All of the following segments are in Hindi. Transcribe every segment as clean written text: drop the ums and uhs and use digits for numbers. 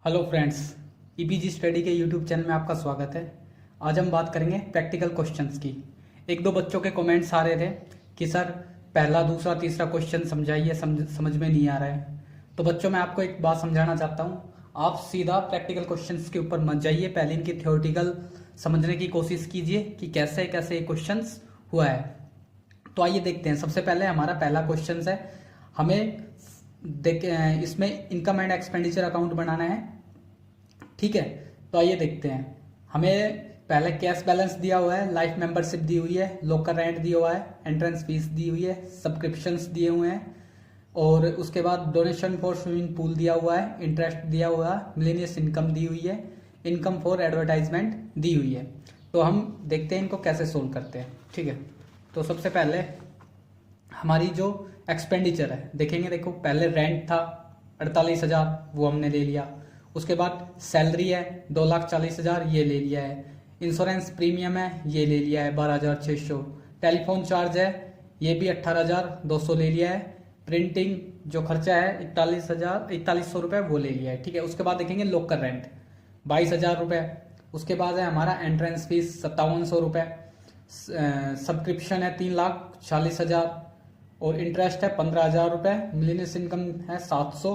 हेलो फ्रेंड्स, ईपीजी स्टडी के यूट्यूब चैनल में आपका स्वागत है। आज हम बात करेंगे प्रैक्टिकल क्वेश्चंस की। एक दो बच्चों के कमेंट्स आ रहे थे कि सर पहला दूसरा तीसरा क्वेश्चन समझाइए, समझ में नहीं आ रहा है। तो बच्चों, मैं आपको एक बात समझाना चाहता हूँ। आप सीधा प्रैक्टिकल क्वेश्चंस के ऊपर मत जाइए, पहले इनकी थ्योरेटिकल समझने की कोशिश कीजिए कि कैसे कैसे ये क्वेश्चंस हुआ है। तो आइए देखते हैं। सबसे पहले हमारा पहला क्वेश्चन है, हमें देख इसमें इनकम एंड एक्सपेंडिचर अकाउंट बनाना है। ठीक है, तो आइए देखते हैं। हमें पहले कैश बैलेंस दिया हुआ है, लाइफ मेंबरशिप दी हुई है, लोकर रेंट दिया हुआ है, एंट्रेंस फीस दी हुई है, सब्सक्रिप्शंस दिए हुए हैं, और उसके बाद डोनेशन फॉर स्विमिंग पूल दिया हुआ है, इंटरेस्ट दिया हुआ है, मिलेनियस इनकम दी हुई है, इनकम फॉर एडवर्टाइजमेंट दी हुई है। तो हम देखते हैं इनको कैसे सोल्व करते हैं। ठीक है, तो सबसे पहले हमारी जो एक्सपेंडिचर है देखेंगे। देखो, पहले रेंट था 48,000, वो हमने ले लिया। उसके बाद सैलरी है 2,40,000, ये ले लिया है। इंश्योरेंस प्रीमियम है, ये ले लिया है 12,600। टेलीफोन चार्ज है, ये भी 18,200 ले लिया है। प्रिंटिंग जो खर्चा है 41,000 रुपये, वो ले लिया है। ठीक है, उसके बाद देखेंगे लोकल रेंट 22,000 रुपये। उसके बाद है हमारा एंट्रेंस फीस 5700 रुपये। सब्सक्रिप्शन है 3,40,000 और इंटरेस्ट है 15,000 रुपये। मिलेनियस इनकम है 700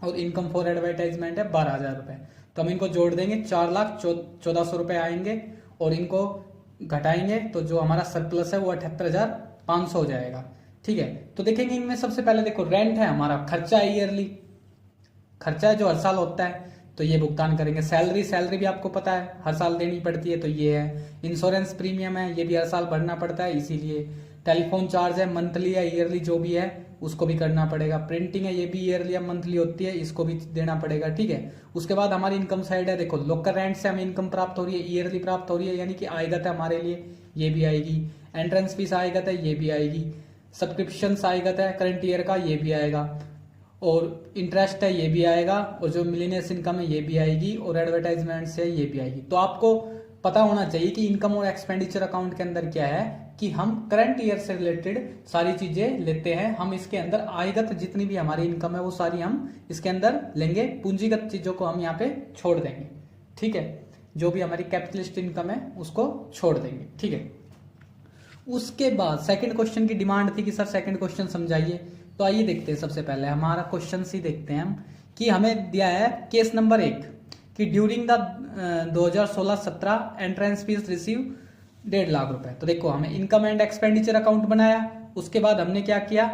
और इनकम फॉर एडवर्टाइजमेंट है 12,000 रुपये। तो हम इनको जोड़ देंगे, 4,14,000 रुपये आएंगे, और इनको घटाएंगे तो जो हमारा सरप्लस है वो 78,500 हो जाएगा। ठीक है, तो देखेंगे इनमें सबसे पहले देखो, रेंट है हमारा, खर्चा है ईयरली, खर्चा है जो हर साल होता है, तो ये भुगतान करेंगे। सैलरी भी आपको पता है हर साल देनी पड़ती है, तो ये है। इंश्योरेंस प्रीमियम है, ये भी हर साल भरना पड़ता है, इसीलिए। टेलीफोन चार्ज है, मंथली या ईयरली जो भी है उसको भी करना पड़ेगा। प्रिंटिंग है, ये भी ईयरली या मंथली होती है, इसको भी देना पड़ेगा। ठीक है, उसके बाद हमारी इनकम साइड है। देखो, लोकल रेंट से हमें इनकम प्राप्त हो रही है, ईयरली प्राप्त हो रही है, यानी कि आयगत है हमारे लिए, ये भी आएगी। एंट्रेंस फीस आयगत है, ये भी आएगी। सब्सक्रिप्शन आयगत है करंट ईयर का, ये भी आएगा। और इंटरेस्ट है, ये भी आएगा। और जो मिलेनियस इनकम है, ये भी आएगी। और एडवर्टाइजमेंट से ये भी आएगी। तो आपको पता होना चाहिए कि इनकम और एक्सपेंडिचर अकाउंट के अंदर क्या है, कि हम करंट ईयर से रिलेटेड सारी चीजें लेते हैं। हम इसके अंदर आयगत जितनी भी हमारी इनकम है वो सारी हम इसके अंदर लेंगे, पूंजीगत चीजों को हम यहाँ पे छोड़ देंगे। ठीक है, जो भी हमारी कैपिटलिस्ट इनकम है उसको छोड़ देंगे। ठीक है, उसके बाद सेकंड क्वेश्चन की डिमांड थी कि सर सेकंड क्वेश्चन समझाइए। तो आइए देखते हैं। सबसे पहले हमारा क्वेश्चन ही देखते हैं हम, कि हमें दिया है केस नंबर 1 कि during the 2016-17 entrance fees receive 1.5 lakh रुपए। तो देखो, हमें इनकम एंड एक्सपेंडिचर अकाउंट बनाया। उसके बाद हमने क्या किया,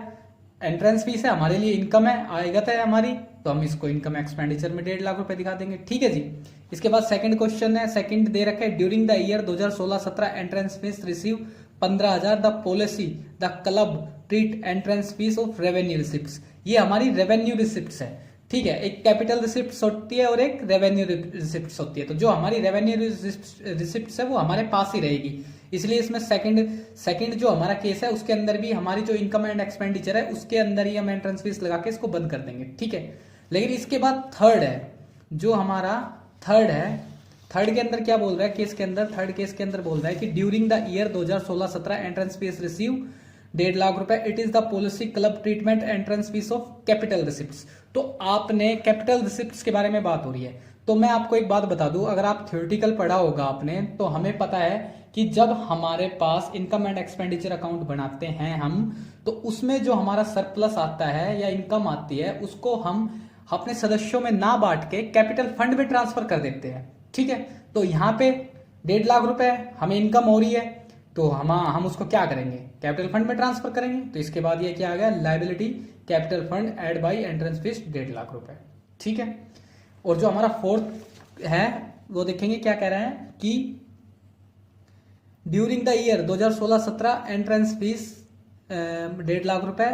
एंट्रेंस फीस है हमारे लिए, इनकम है, आयगत है हमारी, तो हम इसको इनकम एक्सपेंडिचर में 1.5 लाख रुपए दिखा देंगे। ठीक है जी। इसके बाद सेकंड क्वेश्चन है, सेकंड दे रखे, during the year 2016-17 entrance fees receive 15,000। The policy the club treat entrance fees of revenue receipt. ये हमारी रेवेन्यू रिसिप्ट है। ठीक है, एक कैपिटल रिसिप्ट होती है और एक रेवेन्यू रिसिप्ट होती है। तो जो हमारी रेवेन्यू रिसिप्ट है वो हमारे पास ही रहेगी, इसलिए इसमें सेकंड जो हमारा केस है उसके अंदर भी हमारी जो इनकम एंड एक्सपेंडिचर है उसके अंदर ही हम एंट्रेंस फीस लगा के इसको बंद कर देंगे। ठीक है, लेकिन इसके बाद थर्ड है, जो हमारा थर्ड है, थर्ड के अंदर क्या बोल रहा है केस के अंदर, थर्ड केस के अंदर बोल रहा है कि during the year 2016-17 entrance fees receive 1.5 lakh रुपए। It is the policy club treatment entrance fees of capital receipts. तो आपने कैपिटल रिसिप्ट्स के बारे में बात हो रही है। तो मैं आपको एक बात बता दूं, अगर आप थ्योरेटिकल पढ़ा होगा आपने, तो हमें पता है कि जब हमारे पास इनकम एंड एक्सपेंडिचर अकाउंट बनाते हैं हम, तो उसमें जो हमारा सरप्लस आता है या इनकम आती है उसको हम अपने सदस्यों में ना बांट के कैपिटल फंड में ट्रांसफर कर देते हैं। ठीक है, तो यहाँ पे 1.5 लाख रुपए हमें इनकम हो रही है, तो हम उसको क्या करेंगे, कैपिटल फंड में ट्रांसफर करेंगे। तो इसके बाद ये क्या आ गया, liability capital fund add by entrance fees 1.5 lakh रुपए। ठीक है, और जो हमारा फोर्थ है वो देखेंगे क्या कह रहे हैं कि during the year 2016-17 entrance fees 1.5 lakh रुपए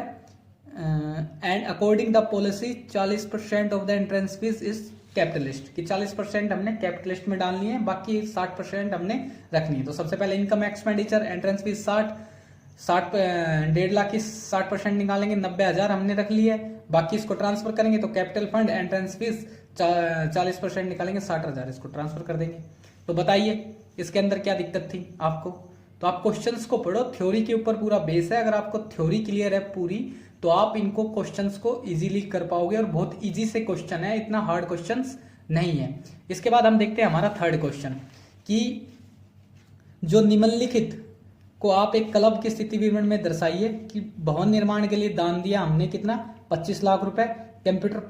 and according the policy 40% of the entrance fees is capitalist, कि 40% हमने कैपिटलिस्ट में डालनी है, बाकी 60% हमने रखनी है। तो सबसे पहले income expenditure entrance fees 60 1.5 lakh की 60% निकालेंगे, 90,000 हमने रख ली है, बाकी इसको ट्रांसफर करेंगे। तो कैपिटल फंड एंट्रेंस फीस 40% निकालेंगे, 60,000 इसको ट्रांसफर कर देंगे। तो बताइए इसके अंदर क्या दिक्कत थी आपको। तो आप क्वेश्चंस को पढ़ो, थ्योरी के ऊपर पूरा बेस है। अगर आपको थ्योरी क्लियर है पूरी, तो आप इनको क्वेश्चंस को इजीली कर पाओगे और बहुत इजी से क्वेश्चन है, इतना हार्ड क्वेश्चंस नहीं है। इसके बाद हम देखते हैं हमारा थर्ड क्वेश्चन कि जो निम्नलिखित को आप एक क्लब की स्थिति विवरण में दर्शाइए कि भवन निर्माण के लिए दान दिया हमने कितना 25 लाख रुपए, कंप्यूटर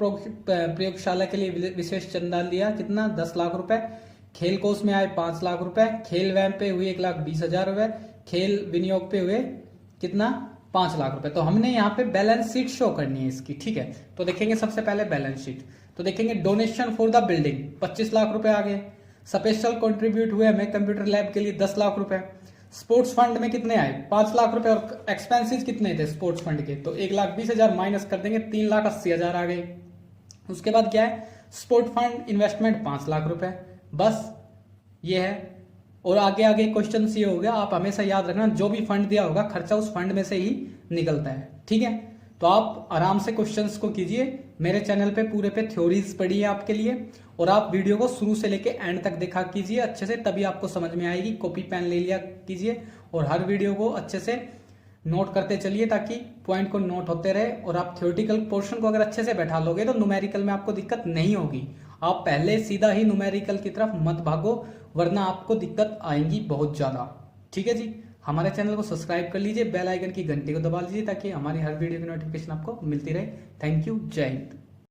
प्रयोगशाला के लिए विशेष चंदा दिया कितना 10 लाख रुपए, खेल कोष में आए 5 लाख रुपए, खेल वैम पे हुए 1,20,000 रुपए, खेल विनियोग पे हुए कितना 5 लाख रुपए। तो हमने यहाँ पे बैलेंस शीट शो करनी है इसकी, ठीक है। तो देखेंगे सबसे पहले बैलेंस शीट, तो देखेंगे donation for the building 25 lakh रुपए आ गए, स्पेशल कंट्रीब्यूट हुए हमें कंप्यूटर लैब के लिए 10 लाख रुपए, स्पोर्ट्स फंड में कितने आए 5 लाख रुपए और एक्सपेंसेस कितने थे स्पोर्ट्स फंड के, तो 1,20,000 माइनस कर देंगे 3,80,000 आ गए। उसके बाद क्या है स्पोर्ट फंड इन्वेस्टमेंट 5 लाख रुपए, बस ये है। और आगे आगे क्वेश्चन ये हो गया, आप हमेशा याद रखना जो भी फंड दिया होगा खर्चा उस फंड में से ही निकलता है, ठीक है। तो आप आराम से क्वेश्चंस को कीजिए, मेरे चैनल पे पूरे पे थ्योरीज पड़ी है आपके लिए, और आप वीडियो को शुरू से लेके एंड तक देखा कीजिए अच्छे से, तभी आपको समझ में आएगी। कॉपी पेन ले लिया कीजिए और हर वीडियो को अच्छे से नोट करते चलिए ताकि पॉइंट को नोट होते रहे, और आप थ्योरेटिकल पोर्शन को अगर अच्छे से बैठा लोगे तो न्यूमेरिकल में आपको दिक्कत नहीं होगी। आप पहले सीधा ही न्यूमेरिकल की तरफ मत भागो, वरना आपको दिक्कत आएंगी बहुत ज्यादा, ठीक है जी। हमारे चैनल को सब्सक्राइब कर लीजिए, बेल आइकन की घंटी को दबा लीजिए ताकि हमारी हर वीडियो की नोटिफिकेशन आपको मिलती रहे। थैंक यू, जय हिंद।